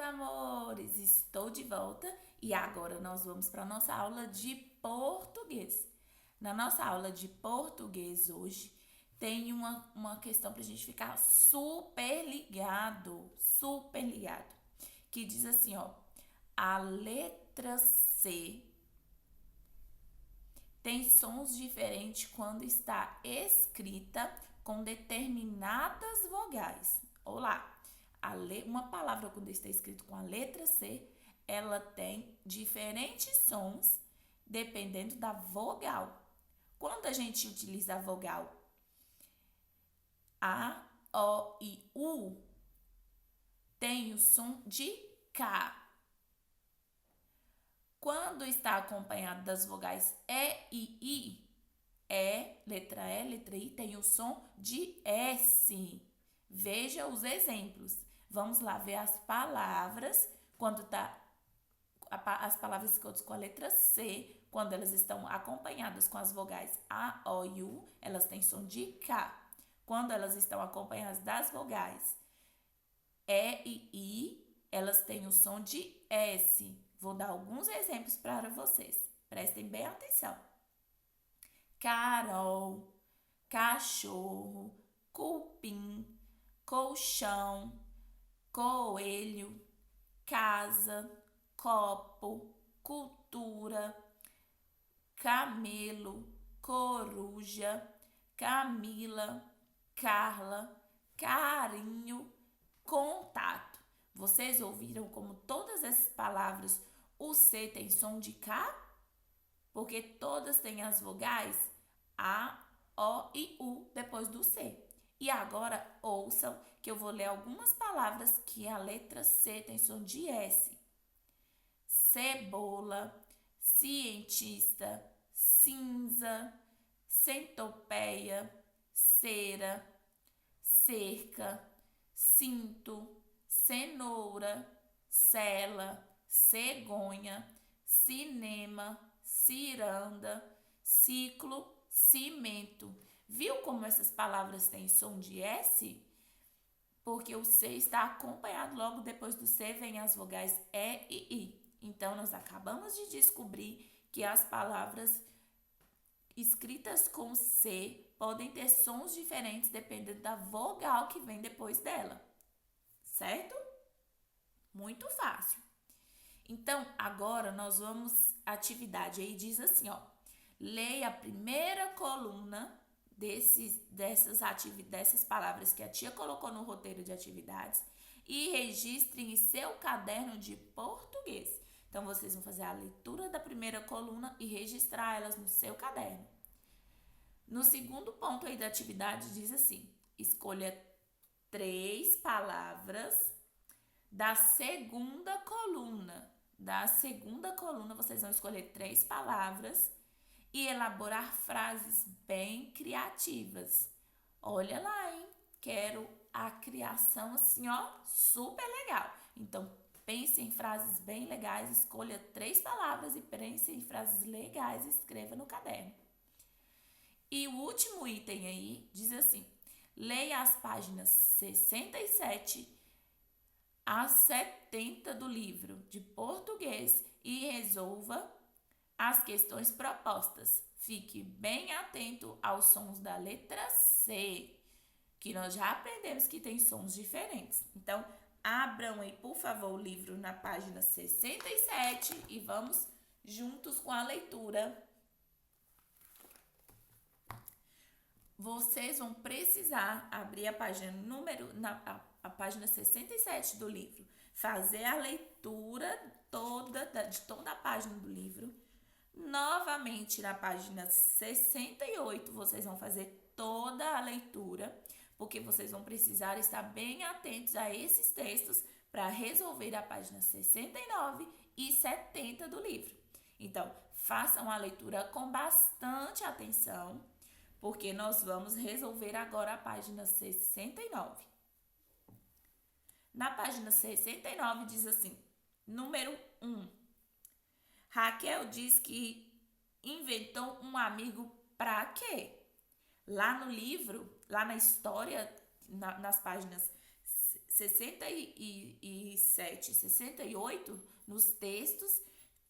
amores! Estou de volta e agora nós vamos para a nossa aula de português. Na nossa aula de português hoje tem uma questão para a gente ficar super ligado, que diz assim, ó, a letra C tem sons diferentes quando está escrita com determinadas vogais. Olá! Uma palavra quando está escrito com a letra C, ela tem diferentes sons dependendo da vogal. Quando a gente utiliza a vogal A, O e U, tem o som de K. Quando está acompanhado das vogais letra E, letra I, tem o som de S. Veja os exemplos. Vamos lá ver as palavras quando tá as palavras escritas com a letra C, quando elas estão acompanhadas com as vogais A, O e U, elas têm som de K. Quando elas estão acompanhadas das vogais E e I, elas têm o som de S. Vou dar alguns exemplos para vocês. Prestem bem atenção. Carol, cachorro, cupim, colchão, coelho, casa, copo, cultura, camelo, coruja, Camila, Carla, carinho, contato. Vocês ouviram como todas essas palavras o C tem som de K? Porque todas têm as vogais A, O e U depois do C. E agora ouçam que eu vou ler algumas palavras que a letra C tem som de S. Cebola, cientista, cinza, centopeia, cera, cerca, cinto, cenoura, cela, cegonha, cinema, ciranda, ciclo, cimento. Viu como essas palavras têm som de S? Porque o C está acompanhado, logo depois do C vem as vogais E e I. Então, nós acabamos de descobrir que as palavras escritas com C podem ter sons diferentes dependendo da vogal que vem depois dela. Certo? Muito fácil. Então, agora nós vamos à atividade. Aí diz assim, ó. Leia a primeira coluna dessas palavras que a tia colocou no roteiro de atividades e registre em seu caderno de português. Então, vocês vão fazer a leitura da primeira coluna e registrar elas no seu caderno. No segundo ponto aí da atividade diz assim, escolha 3 palavras da segunda coluna. Da segunda coluna, vocês vão escolher 3 palavras e elaborar frases bem criativas. Olha lá, hein? Quero a criação assim, ó, super legal. Então, pense em frases bem legais, escolha 3 palavras e pense em frases legais e escreva no caderno. E o último item aí diz assim, leia as páginas 67 a 70 do livro de português e resolva as questões propostas. Fique bem atento aos sons da letra C, que nós já aprendemos que tem sons diferentes. Então, abram aí, por favor, o livro na página 67 e vamos juntos com a leitura. Vocês vão precisar abrir a página a página 67 do livro, fazer a leitura de toda a página do livro. Novamente, na página 68, vocês vão fazer toda a leitura, porque vocês vão precisar estar bem atentos a esses textos para resolver a página 69 e 70 do livro. Então, façam a leitura com bastante atenção, porque nós vamos resolver agora a página 69. Na página 69 diz assim, número 1. Raquel diz que inventou um amigo para quê? Lá no livro, lá na história, nas páginas 67 e 68, nos textos,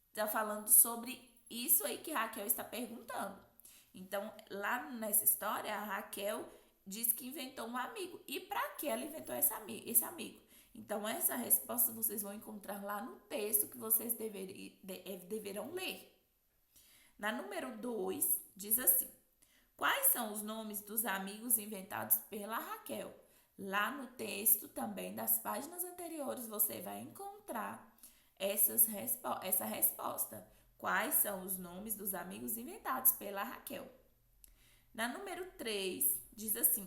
está falando sobre isso aí que Raquel está perguntando. Então, lá nessa história, a Raquel diz que inventou um amigo. E para que ela inventou esse amigo? Então, essa resposta vocês vão encontrar lá no texto que vocês deverão ler. Na número 2, diz assim: quais são os nomes dos amigos inventados pela Raquel? Lá no texto também das páginas anteriores você vai encontrar essa resposta. Quais são os nomes dos amigos inventados pela Raquel? Na número 3, diz assim: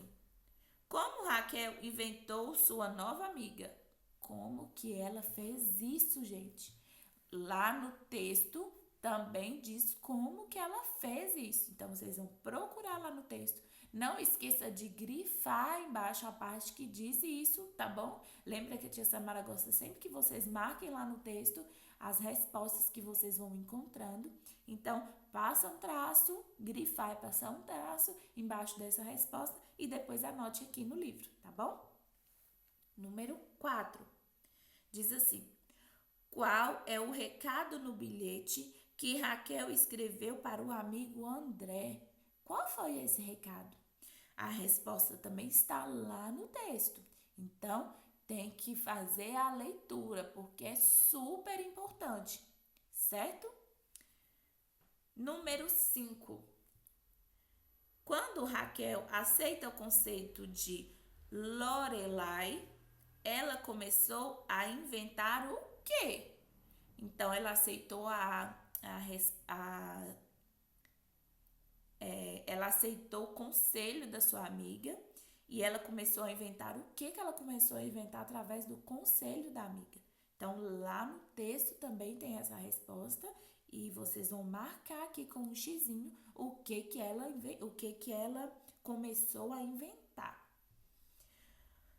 como Raquel inventou sua nova amiga? Como que ela fez isso, gente? Lá no texto também diz como que ela fez isso. Então, vocês vão procurar lá no texto. Não esqueça de grifar embaixo a parte que diz isso, tá bom? Lembra que a tia Samara gosta sempre que vocês marquem lá no texto as respostas que vocês vão encontrando. Então, passa um traço, grifar e passar um traço embaixo dessa resposta e depois anote aqui no livro, tá bom? Número 4. Diz assim: qual é o recado no bilhete que Raquel escreveu para o amigo André? Qual foi esse recado? A resposta também está lá no texto. Então, tem que fazer a leitura, porque é super importante, certo? Número 5. Quando Raquel aceita o conceito de Lorelai, ela começou a inventar o quê? Então, ela aceitou ela aceitou o conselho da sua amiga e ela começou a inventar o que ela começou a inventar através do conselho da amiga. Então, lá no texto também tem essa resposta e vocês vão marcar aqui com um xizinho o que ela começou a inventar.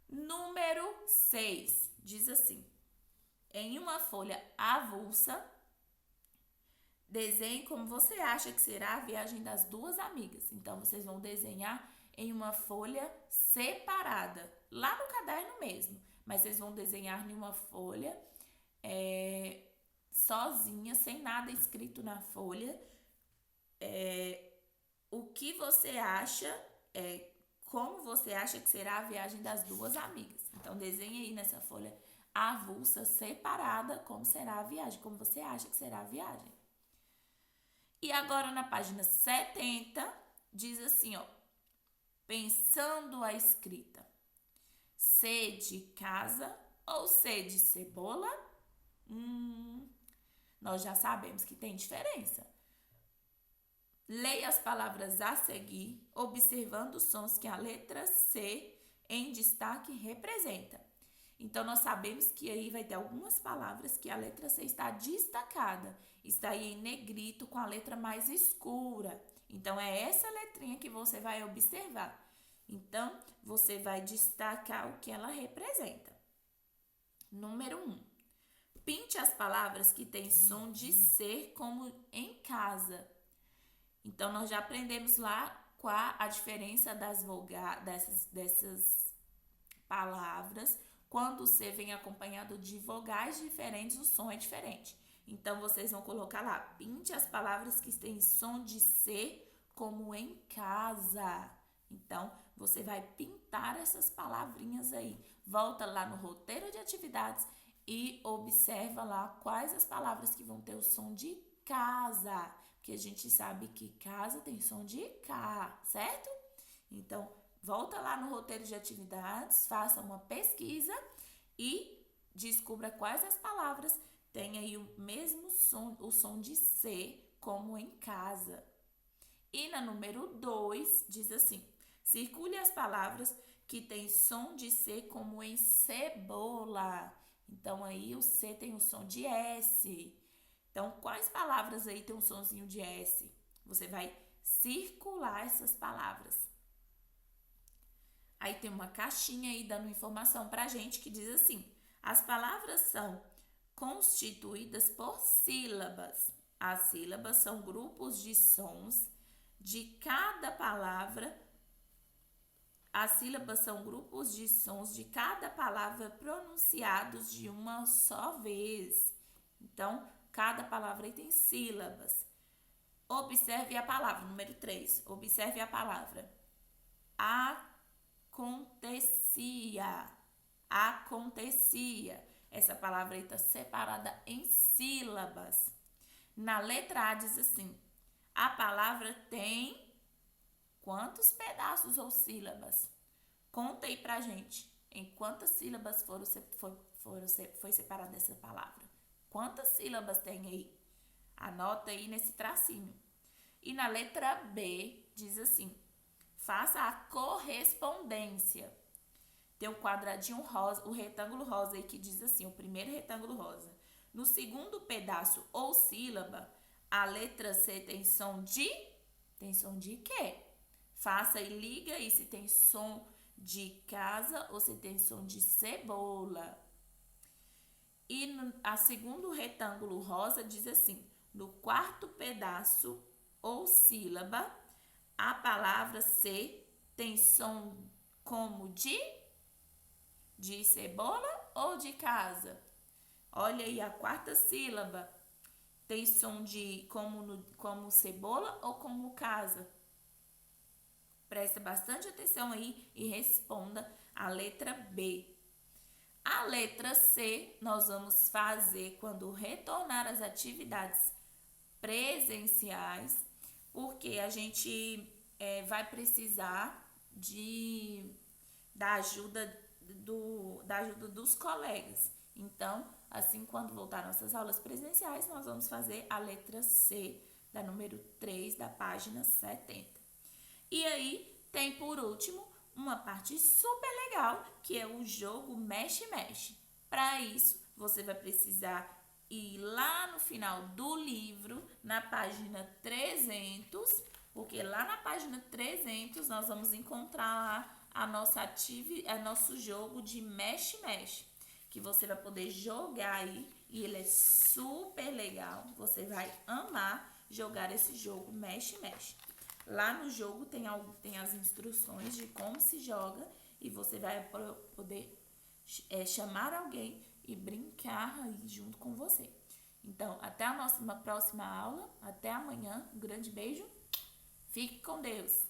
Número 6 diz assim: em uma folha avulsa, desenhe como você acha que será a viagem das duas amigas. Então, vocês vão desenhar em uma folha separada, lá no caderno mesmo. Mas vocês vão desenhar em uma folha sozinha, sem nada escrito na folha. O que você acha, como você acha que será a viagem das duas amigas. Então, desenhe aí nessa folha avulsa, separada, como será a viagem, como você acha que será a viagem. E agora na página 70, diz assim, ó: pensando a escrita, C de casa ou C de cebola? Nós já sabemos que tem diferença. Leia as palavras a seguir, observando os sons que a letra C em destaque representa. Então, nós sabemos que aí vai ter algumas palavras que a letra C está destacada. Está aí em negrito com a letra mais escura. Então, é essa letrinha que você vai observar. Então, você vai destacar o que ela representa. Número 1. Pinte as palavras que têm som de C como em casa. Então, nós já aprendemos lá qual a diferença dessas palavras. Quando o C vem acompanhado de vogais diferentes, o som é diferente. Então, vocês vão colocar lá: pinte as palavras que têm som de C como em casa. Então, você vai pintar essas palavrinhas aí. Volta lá no roteiro de atividades e observa lá quais as palavras que vão ter o som de casa. Porque a gente sabe que casa tem som de K, certo? Então, volta lá no roteiro de atividades, faça uma pesquisa e descubra quais as palavras têm aí o mesmo som, o som de C, como em casa. E na número 2, diz assim: circule as palavras que têm som de C, como em cebola. Então, aí o C tem o som de S. Então, quais palavras aí tem um sonzinho de S? Você vai circular essas palavras. Aí tem uma caixinha aí dando informação pra gente que diz assim: as palavras são constituídas por sílabas. As sílabas são grupos de sons de cada palavra As sílabas são grupos de sons de cada palavra pronunciados de uma só vez. Então, cada palavra aí tem sílabas. Observe a palavra, número 3. Observe a palavra. Acontecia. Acontecia. Essa palavra aí está separada em sílabas. Na letra A diz assim: a palavra tem quantos pedaços ou sílabas? Conta aí pra gente. Em quantas sílabas foi separada essa palavra? Quantas sílabas tem aí? Anota aí nesse tracinho. E na letra B diz assim: faça a correspondência. Tem um quadradinho rosa, o retângulo rosa aí que diz assim, o primeiro retângulo rosa. No segundo pedaço ou sílaba, a letra C tem som de... Tem som de quê? Faça e liga aí se tem som de casa ou se tem som de cebola. E a segundo retângulo rosa diz assim: no quarto pedaço ou sílaba, a palavra C tem som como de cebola ou de casa? Olha aí, a quarta sílaba tem som de como cebola ou como casa? Presta bastante atenção aí e responda a letra B. A letra C nós vamos fazer quando retornar às atividades presenciais, porque a gente vai precisar da ajuda dos colegas. Então, assim, quando voltar nossas aulas presenciais, nós vamos fazer a letra C, da número 3, da página 70. E aí, tem por último uma parte super legal, que é o jogo mexe-mexe. Para isso, você vai precisar ir lá no final do livro, na página 300, porque lá na página 300 nós vamos encontrar lá nosso jogo de mexe-mexe, que você vai poder jogar aí, e ele é super legal. Você vai amar jogar esse jogo mexe-mexe. Lá no jogo tem as instruções de como se joga e você vai poder chamar alguém e brincar aí junto com você. Então, até a nossa próxima aula. Até amanhã. Um grande beijo. Fique com Deus.